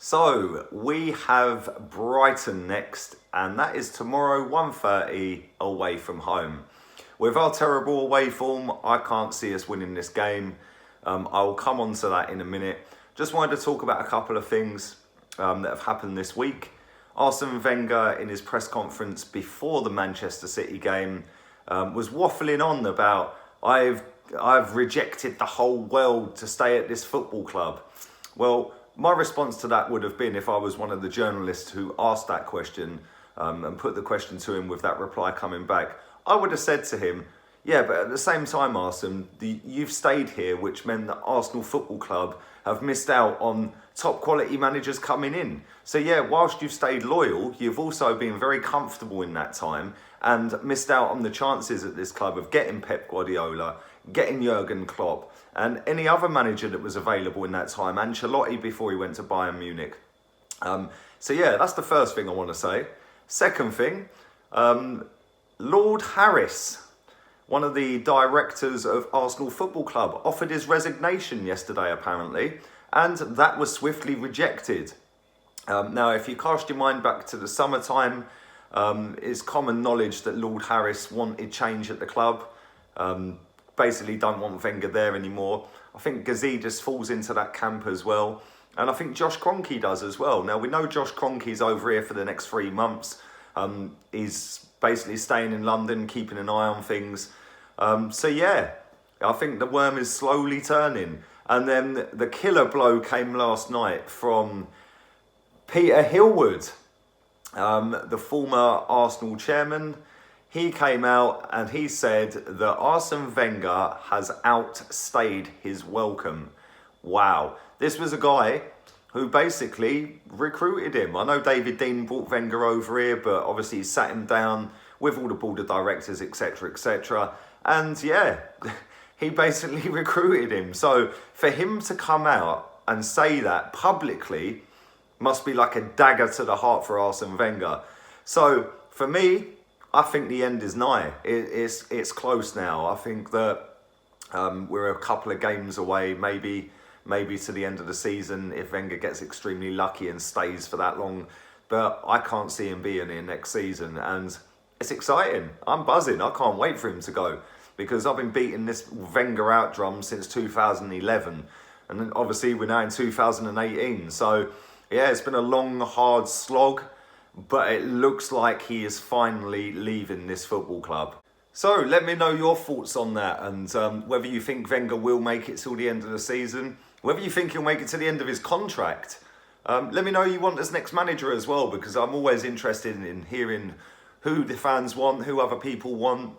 So we have Brighton next, and that is tomorrow 1:30 away from home. With our terrible away form, I can't see us winning this game. I'll come on to that in a minute. Just wanted to talk about a couple of things that have happened this week. Arsene Wenger, in his press conference before the Manchester City game, was waffling on about I've rejected the whole world to stay at this football club. Well, my response to that would have been, if I was one of the journalists who asked that question and put the question to him with that reply coming back, I would have said to him, yeah, but at the same time, Arsene, you've stayed here, which meant that Arsenal Football Club have missed out on top quality managers coming in. So yeah, whilst you've stayed loyal, you've also been very comfortable in that time and missed out on the chances at this club of getting Pep Guardiola, getting Jurgen Klopp, and any other manager that was available in that time, Ancelotti before he went to Bayern Munich. So yeah, that's the first thing I want to say. Second thing, Lord Harris, one of the directors of Arsenal Football Club, offered his resignation yesterday apparently, and that was swiftly rejected. Now, if you cast your mind back to the summertime, it's common knowledge that Lord Harris wanted change at the club. Basically don't want Wenger there anymore. I think Gazidis falls into that camp as well. And I think Josh Kroenke does as well. Now, we know Josh Kroenke's over here for the next 3 months. He's basically staying in London, keeping an eye on things. So yeah, I think the worm is slowly turning. And then the killer blow came last night from Peter Hillwood, the former Arsenal chairman. He came out and he said that Arsene Wenger has outstayed his welcome. Wow. This was a guy who basically recruited him. I know David Dein brought Wenger over here, but obviously he sat him down with all the board of directors, etc., etc. And yeah, he basically recruited him. So for him to come out and say that publicly must be like a dagger to the heart for Arsene Wenger. So for me, I think the end is nigh. It's close now. I think that we're a couple of games away, maybe to the end of the season if Wenger gets extremely lucky and stays for that long. But I can't see him being here next season, and it's exciting. I'm buzzing. I can't wait for him to go, because I've been beating this Wenger out drum since 2011, and then obviously we're now in 2018. So yeah, it's been a long, hard slog. But it looks like he is finally leaving this football club. So let me know your thoughts on that, and whether you think Wenger will make it till the end of the season, whether you think he'll make it to the end of his contract. Let me know who you want as next manager as well, because I'm always interested in hearing who the fans want, who other people want.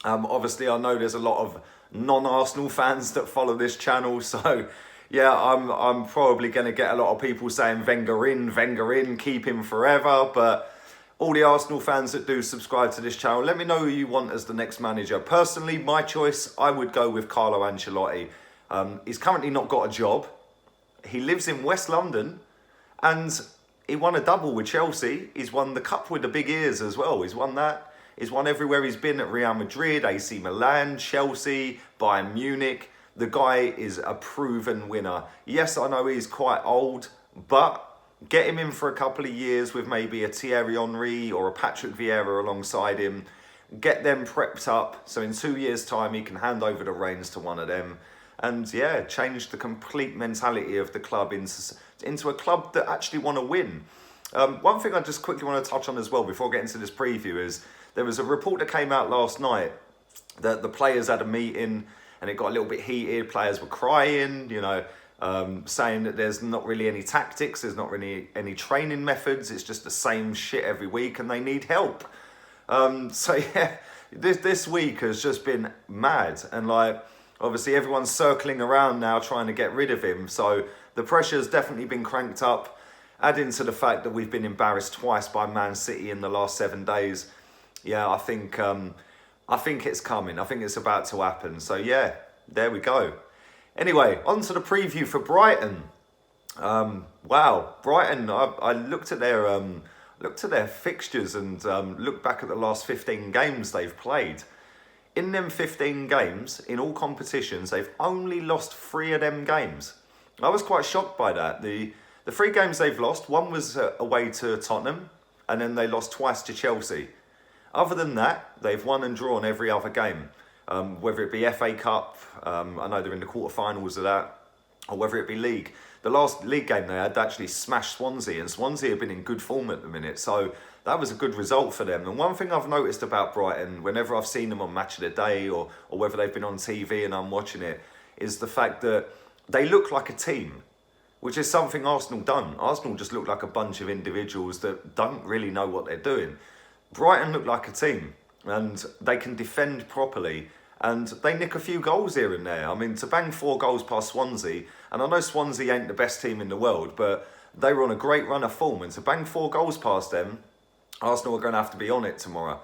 Obviously, I know there's a lot of non-Arsenal fans that follow this channel, so yeah, I'm probably going to get a lot of people saying Wenger in, keep him forever. But all the Arsenal fans that do subscribe to this channel, let me know who you want as the next manager. Personally, my choice, I would go with Carlo Ancelotti. He's currently not got a job. He lives in West London, and he won a double with Chelsea. He's won the cup with the big ears as well. He's won that. He's won everywhere he's been, at Real Madrid, AC Milan, Chelsea, Bayern Munich. The guy is a proven winner. Yes, I know he's quite old, but get him in for a couple of years with maybe a Thierry Henry or a Patrick Vieira alongside him. Get them prepped up, so in 2 years' time he can hand over the reins to one of them. And yeah, change the complete mentality of the club into a club that actually want to win. One thing I just quickly want to touch on as well before getting to this preview is there was a report that came out last night that the players had a meeting and it got a little bit heated. Players were crying, saying that there's not really any tactics, there's not really any training methods, it's just the same shit every week and they need help. So yeah, this week has just been mad, and obviously everyone's circling around now trying to get rid of him. So the pressure's definitely been cranked up, adding to the fact that we've been embarrassed twice by Man City in the last 7 days. Yeah, I think it's coming. I think it's about to happen. So yeah, there we go. Anyway, on to the preview for Brighton. Wow, Brighton. I looked at their fixtures and looked back at the last 15 games they've played. In them 15 games, in all competitions, they've only lost 3 of them games. I was quite shocked by that. The The 3 games they've lost, one was away to Tottenham, and then they lost twice to Chelsea. Other than that, they've won and drawn every other game, whether it be FA Cup, I know they're in the quarterfinals of that, or whether it be league. The last league game they had actually smashed Swansea, and Swansea have been in good form at the minute, so that was a good result for them. And one thing I've noticed about Brighton, whenever I've seen them on Match of the Day, or whether they've been on TV and I'm watching it, is the fact that they look like a team, which is something Arsenal don't. Arsenal just look like a bunch of individuals that don't really know what they're doing. Brighton look like a team, and they can defend properly, and they nick a few goals here and there. I mean, to bang 4 goals past Swansea, and I know Swansea ain't the best team in the world, but they were on a great run of form, and to bang 4 goals past them, Arsenal are going to have to be on it tomorrow.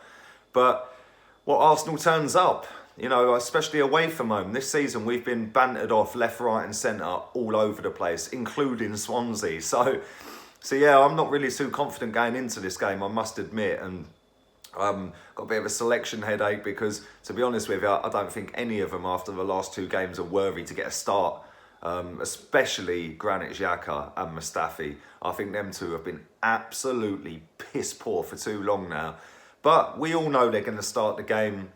But what Arsenal turns up, you know, especially away from home, this season we've been bantered off left, right and centre all over the place, including Swansea. So yeah, I'm not really too confident going into this game, I must admit, and got a bit of a selection headache because, to be honest with you, I don't think any of them after the last 2 games are worthy to get a start, especially Granit Xhaka and Mustafi. I think them 2 have been absolutely piss poor for too long now. But we all know they're going to start the game,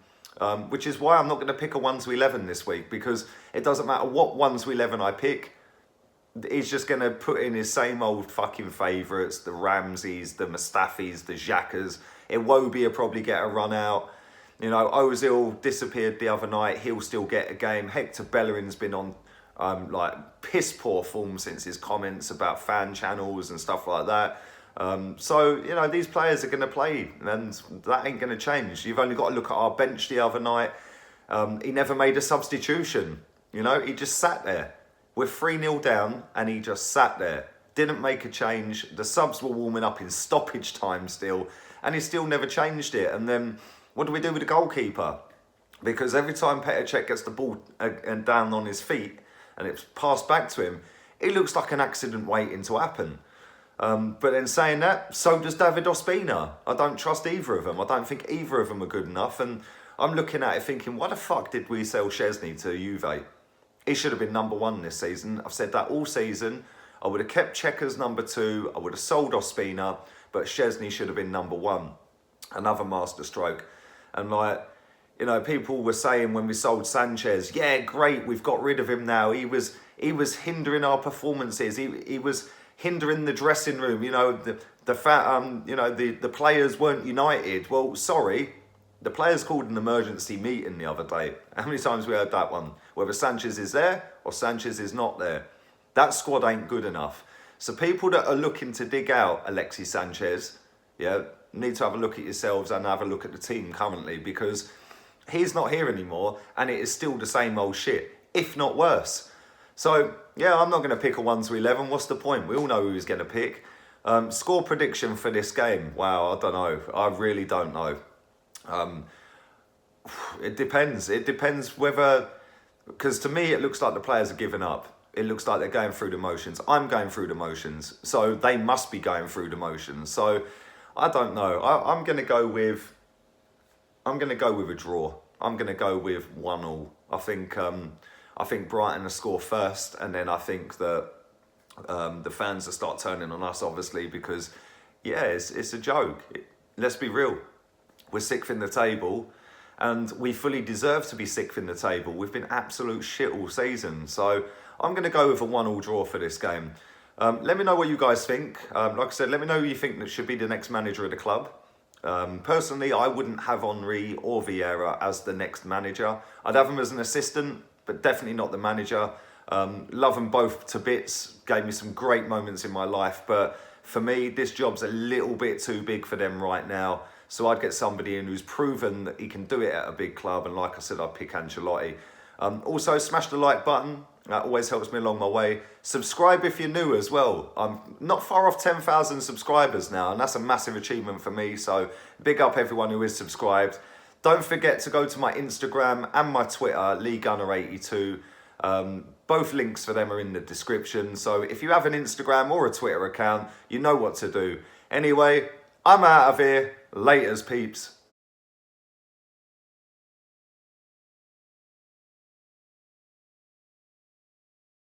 which is why I'm not going to pick a 1 to 11 this week, because it doesn't matter what 1 to 11 I pick. He's just going to put in his same old fucking favourites, the Ramseys, the Mustafis, the Xhakas. Iwobi will probably get a run out. You know, Ozil disappeared the other night. He'll still get a game. Hector Bellerin's been on like piss poor form since his comments about fan channels and stuff like that. So, you know, these players are going to play, and that ain't going to change. You've only got to look at our bench the other night. He never made a substitution. You know, he just sat there. We're 3-0 down, and he just sat there. Didn't make a change. The subs were warming up in stoppage time still, and he still never changed it. And then what do we do with the goalkeeper? Because every time Petr Cech gets the ball and down on his feet and it's passed back to him, it looks like an accident waiting to happen. But then saying that, so does David Ospina. I don't trust either of them. I don't think either of them are good enough. And I'm looking at it thinking, why the fuck did we sell Szczesny to Juve? He should have been number 1 this season. I've said that all season. I would have kept Cech as number 2. I would have sold Ospina, but Szczesny should have been number 1. Another masterstroke. And like, you know, people were saying when we sold Sanchez, yeah, great, we've got rid of him now. He was hindering our performances. He was hindering the dressing room. You know, the players weren't united. Well, sorry, the players called an emergency meeting the other day. How many times we heard that one? Whether Sanchez is there or Sanchez is not there. That squad ain't good enough. So people that are looking to dig out Alexis Sanchez, yeah, need to have a look at yourselves and have a look at the team currently, because he's not here anymore and it is still the same old shit, if not worse. So, yeah, I'm not going to pick a 1 to 11. What's the point? We all know who he's going to pick. Score prediction for this game. Wow, I don't know. I really don't know. It depends. It depends whether... Because to me, it looks like the players are giving up. It looks like they're going through the motions. I'm going through the motions. So they must be going through the motions. So I don't know. I'm going to go with a draw. I'm going to go with 1-1. I think Brighton will score first, and then I think that the fans will start turning on us, obviously, because, yeah, it's a joke. Let's be real. We're 6th in the table, and we fully deserve to be 6th in the table. We've been absolute shit all season. So I'm going to go with a 1-1 draw for this game. Let me know what you guys think. Like I said, let me know who you think that should be the next manager of the club. Personally, I wouldn't have Henry or Vieira as the next manager. I'd have them as an assistant, but definitely not the manager. Love them both to bits. Gave me some great moments in my life. But for me, this job's a little bit too big for them right now. So I'd get somebody in who's proven that he can do it at a big club. And like I said, I'd pick Ancelotti. Also, smash the like button. That always helps me along my way. Subscribe if you're new as well. I'm not far off 10,000 subscribers now, and that's a massive achievement for me. So big up everyone who is subscribed. Don't forget to go to my Instagram and my Twitter, LeeGunner82. Both links for them are in the description. So if you have an Instagram or a Twitter account, you know what to do. Anyway, I'm out of here. Laters, peeps.